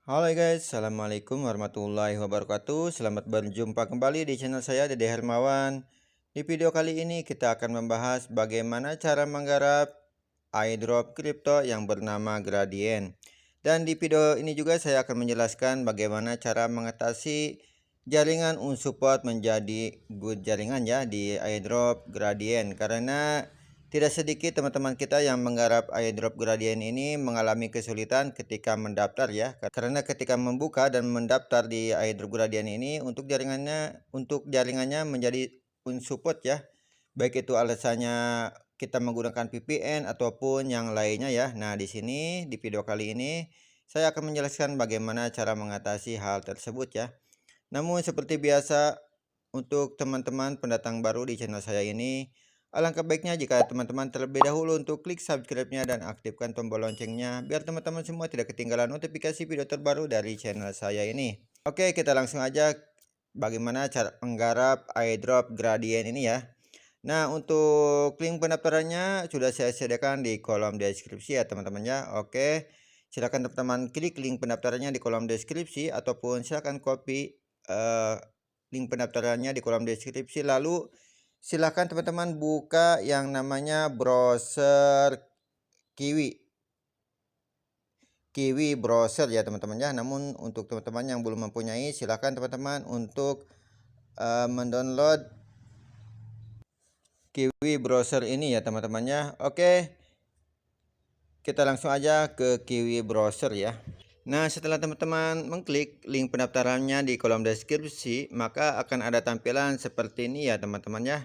Halo guys, Assalamualaikum warahmatullahi wabarakatuh. Selamat berjumpa kembali di channel saya, Dede Hermawan. Di video kali ini kita akan membahas bagaimana cara menggarap airdrop kripto yang bernama Gradient. Dan di video ini juga saya akan menjelaskan bagaimana cara mengatasi jaringan unsupport menjadi good jaringan ya di airdrop Gradient. Karena tidak sedikit teman-teman kita yang menggarap airdrop Gradient ini mengalami kesulitan ketika mendaftar ya. Karena ketika membuka dan mendaftar di airdrop Gradient ini untuk jaringannya menjadi unsupport ya. Baik itu alasannya kita menggunakan VPN ataupun yang lainnya ya. Nah, di sini di video kali ini saya akan menjelaskan bagaimana cara mengatasi hal tersebut ya. Namun seperti biasa untuk teman-teman pendatang baru di channel saya ini, alangkah baiknya jika teman-teman terlebih dahulu untuk klik subscribe-nya dan aktifkan tombol loncengnya biar teman-teman semua tidak ketinggalan notifikasi video terbaru dari channel saya ini. Oke, kita langsung aja bagaimana cara menggarap airdrop Gradient ini ya. Nah, untuk link pendaftarannya sudah saya sediakan di kolom deskripsi ya teman-teman ya. Oke, silakan teman-teman klik link pendaftarannya di kolom deskripsi ataupun silakan copy link pendaftarannya di kolom deskripsi. Lalu silakan teman-teman buka yang namanya browser Kiwi browser ya teman-teman ya. Namun untuk teman-teman yang belum mempunyai, silakan teman-teman untuk mendownload Kiwi browser ini ya teman-teman ya. Oke, kita langsung aja ke Kiwi browser ya. Nah, setelah teman-teman mengklik link pendaftarannya di kolom deskripsi, maka akan ada tampilan seperti ini ya teman-teman ya.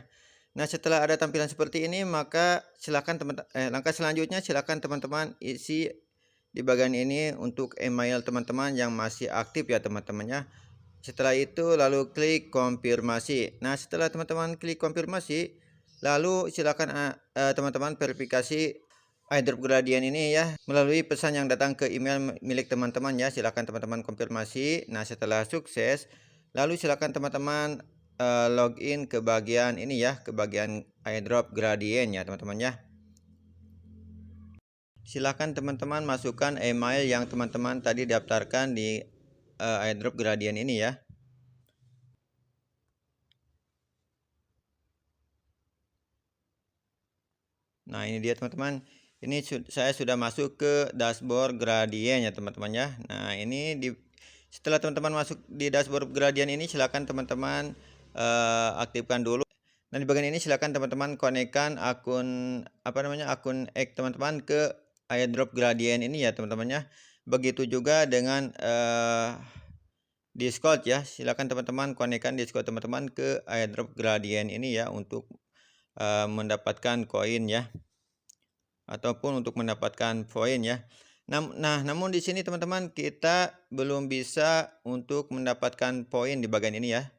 Nah, setelah ada tampilan seperti ini, maka silakan langkah selanjutnya silakan teman-teman isi di bagian ini untuk email teman-teman yang masih aktif ya teman-teman ya. Setelah itu lalu klik konfirmasi. Nah, setelah teman-teman klik konfirmasi, lalu silakan teman-teman verifikasi airdrop Gradient ini ya melalui pesan yang datang ke email milik teman-teman ya. Silakan teman-teman konfirmasi. Nah, setelah sukses, lalu silakan teman-teman login ke bagian ini ya, ke bagian airdrop Gradient ya teman-teman ya. Silakan teman-teman masukkan email yang teman-teman tadi daftarkan di airdrop Gradient ini ya. Nah, ini dia teman-teman. Ini saya sudah masuk ke dashboard Gradient ya teman-teman ya. Nah, ini setelah teman-teman masuk di dashboard Gradient ini, silakan teman-teman aktifkan dulu. Nah, di bagian ini silakan teman-teman konekkan akun akun X teman-teman ke airdrop Gradient ini ya teman-teman ya. Begitu juga dengan Discord ya. Silakan teman-teman konekkan Discord teman-teman ke airdrop Gradient ini ya untuk mendapatkan koin ya, ataupun untuk mendapatkan poin ya. Nah, namun di sini teman-teman kita belum bisa untuk mendapatkan poin di bagian ini ya.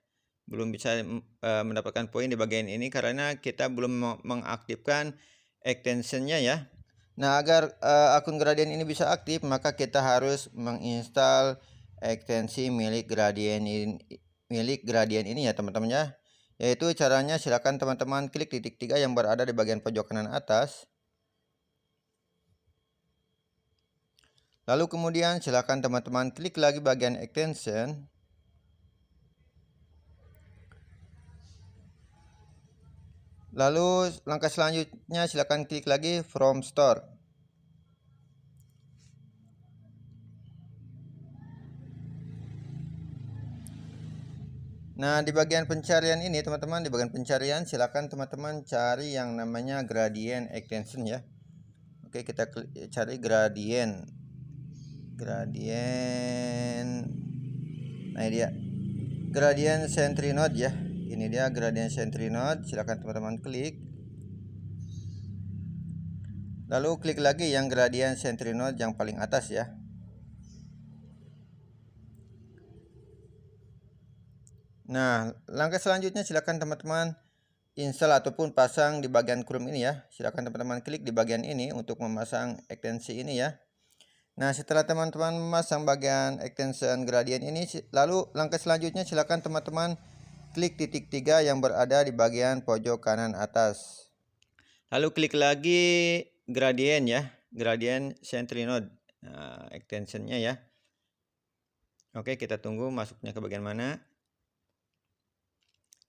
Belum bisa mendapatkan poin di bagian ini karena kita belum mengaktifkan extensionnya ya. Nah, agar akun Gradient ini bisa aktif, maka kita harus menginstal ekstensi milik Gradient ini ya teman-teman ya. Yaitu caranya silakan teman-teman klik titik 3 yang berada di bagian pojok kanan atas. Lalu kemudian silakan teman-teman klik lagi bagian extension. Lalu langkah selanjutnya silakan klik lagi from store. Nah, di bagian pencarian ini teman-teman, di bagian pencarian silakan teman-teman cari yang namanya Gradient extension ya. Oke, kita cari Gradient. Nah, ini dia. Gradient Sentry Node ya. Ini dia Gradient Sentry Node. Silakan teman-teman klik. Lalu klik lagi yang Gradient Sentry Node yang paling atas ya. Nah, langkah selanjutnya silakan teman-teman install ataupun pasang di bagian Chrome ini ya. Silakan teman-teman klik di bagian ini untuk memasang ekstensi ini ya. Nah, setelah teman-teman memasang bagian extension Gradient ini, lalu langkah selanjutnya silakan teman-teman klik titik 3 yang berada di bagian pojok kanan atas. Lalu klik lagi Gradient ya, Gradient Sentry Node extensionnya ya. Oke, kita tunggu masuknya ke bagian mana.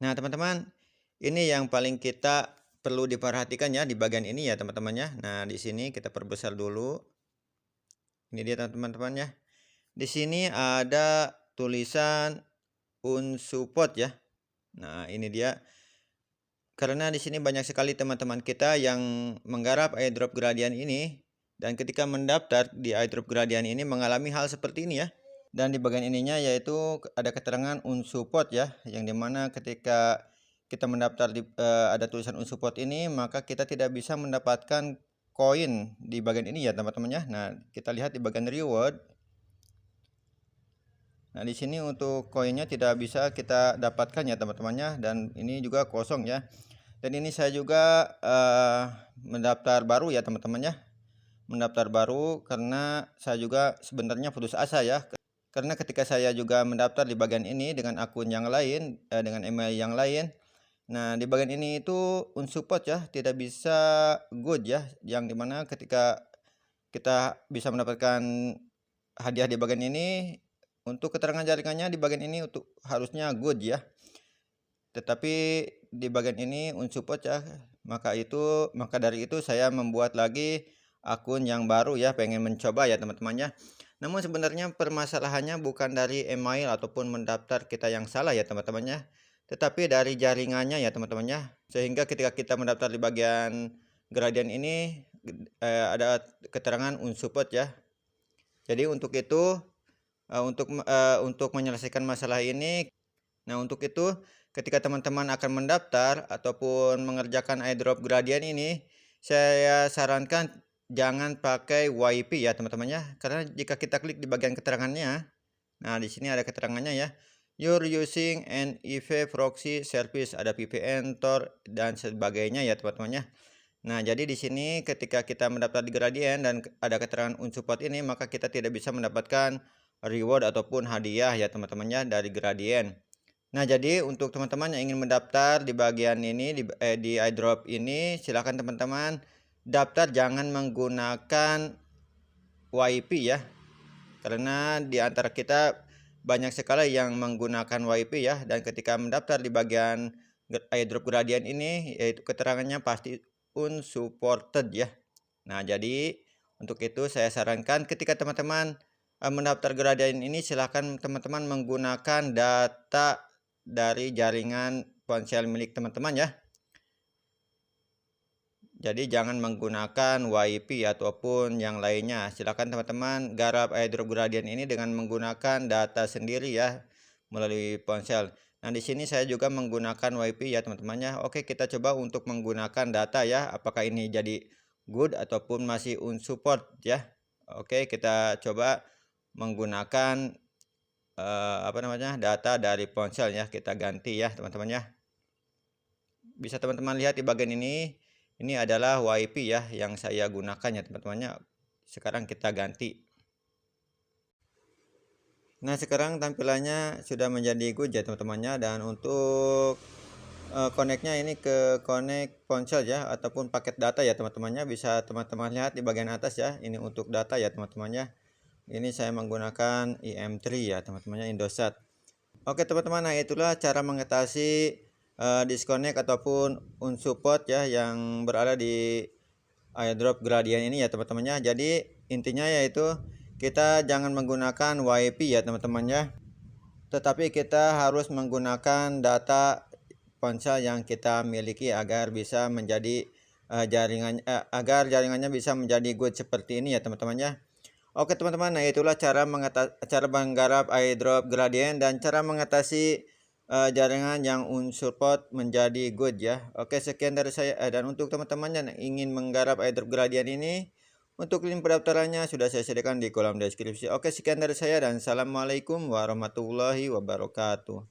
Nah, teman-teman, ini yang paling kita perlu diperhatikan ya di bagian ini ya, teman-teman ya. Nah, di sini kita perbesar dulu. Ini dia teman-teman ya. Di sini ada tulisan unsupport ya. Nah, ini dia. Karena di sini banyak sekali teman-teman kita yang menggarap airdrop Gradian ini, dan ketika mendaftar di airdrop Gradian ini mengalami hal seperti ini ya. Dan di bagian ininya yaitu ada keterangan unsupport ya, yang dimana ketika kita mendaftar ada tulisan unsupport ini, maka kita tidak bisa mendapatkan koin di bagian ini ya teman-teman ya. Nah, kita lihat di bagian reward. Nah, di sini untuk koinnya tidak bisa kita dapatkan ya teman-temannya, dan ini juga kosong ya. Dan ini saya juga mendaftar baru ya teman-teman ya. Mendaftar baru karena saya juga sebenarnya putus asa ya. Karena ketika saya juga mendaftar di bagian ini dengan akun yang lain, dengan email yang lain. Nah, di bagian ini itu unsupport ya, tidak bisa good ya. Yang dimana ketika kita bisa mendapatkan hadiah di bagian ini, untuk keterangan jaringannya di bagian ini untuk harusnya good ya. Tetapi di bagian ini unsupport ya, maka dari itu saya membuat lagi akun yang baru ya, pengen mencoba ya teman-teman ya. Namun sebenarnya permasalahannya bukan dari email ataupun mendaftar kita yang salah ya teman-teman ya, tetapi dari jaringannya ya teman-teman ya. Sehingga ketika kita mendaftar di bagian Gradian ini ada keterangan unsupport ya. Jadi untuk itu untuk menyelesaikan masalah ini, nah untuk itu ketika teman-teman akan mendaftar ataupun mengerjakan airdrop Gradian ini, saya sarankan jangan pakai WiFi ya teman-teman ya. Karena jika kita klik di bagian keterangannya, nah di sini ada keterangannya ya. You're using an IV proxy service, ada VPN, Tor dan sebagainya ya teman-teman ya. Nah, jadi di sini ketika kita mendaftar di Gradian dan ada keterangan unsupport ini, maka kita tidak bisa mendapatkan reward ataupun hadiah ya teman-teman ya dari Gradian. Nah, jadi untuk teman-teman yang ingin mendaftar di bagian ini di airdrop ini, silakan teman-teman daftar jangan menggunakan WiFi ya. Karena di antara kita banyak sekali yang menggunakan WiFi ya, dan ketika mendaftar di bagian airdrop Gradian ini yaitu keterangannya pasti unsupported ya. Nah, jadi untuk itu saya sarankan ketika teman-teman mendaftar Gradian ini, silahkan teman-teman menggunakan data dari jaringan ponsel milik teman-teman ya. Jadi jangan menggunakan WiFi ataupun yang lainnya. Silakan teman-teman garap airdrop Gradian ini dengan menggunakan data sendiri ya melalui ponsel. Nah, di sini saya juga menggunakan WiFi ya teman-teman ya. Oke, kita coba untuk menggunakan data ya. Apakah ini jadi good ataupun masih unsupport ya. Oke, kita coba menggunakan data dari ponsel ya. Kita ganti ya teman-teman ya. Bisa teman-teman lihat di bagian ini. Ini adalah WiFi ya yang saya gunakan ya teman-temannya. Sekarang kita ganti. Nah, sekarang tampilannya sudah menjadi good ya teman-temannya, dan untuk connect-nya ini ke connect ponsel ya ataupun paket data ya teman-temannya, bisa teman-teman lihat di bagian atas ya. Ini untuk data ya teman-temannya. Ini saya menggunakan IM3 ya teman-temannya, Indosat. Oke teman-teman, nah itulah cara mengatasi disconnect ataupun unsupport ya yang berada di airdrop Gradian ini ya teman-temannya. Jadi intinya yaitu kita jangan menggunakan WiFi ya teman-teman ya, tetapi kita harus menggunakan data ponsel yang kita miliki agar bisa menjadi agar jaringannya bisa menjadi good seperti ini ya teman-teman ya. Oke teman-teman, nah itulah cara menggarap airdrop Gradian dan cara mengatasi jaringan yang unsupport menjadi good ya. Oke, sekian dari saya, dan untuk teman-teman yang ingin menggarap airdrop Gradian ini, untuk link pendaftarannya sudah saya sediakan di kolom deskripsi. Oke, sekian dari saya dan assalamualaikum warahmatullahi wabarakatuh.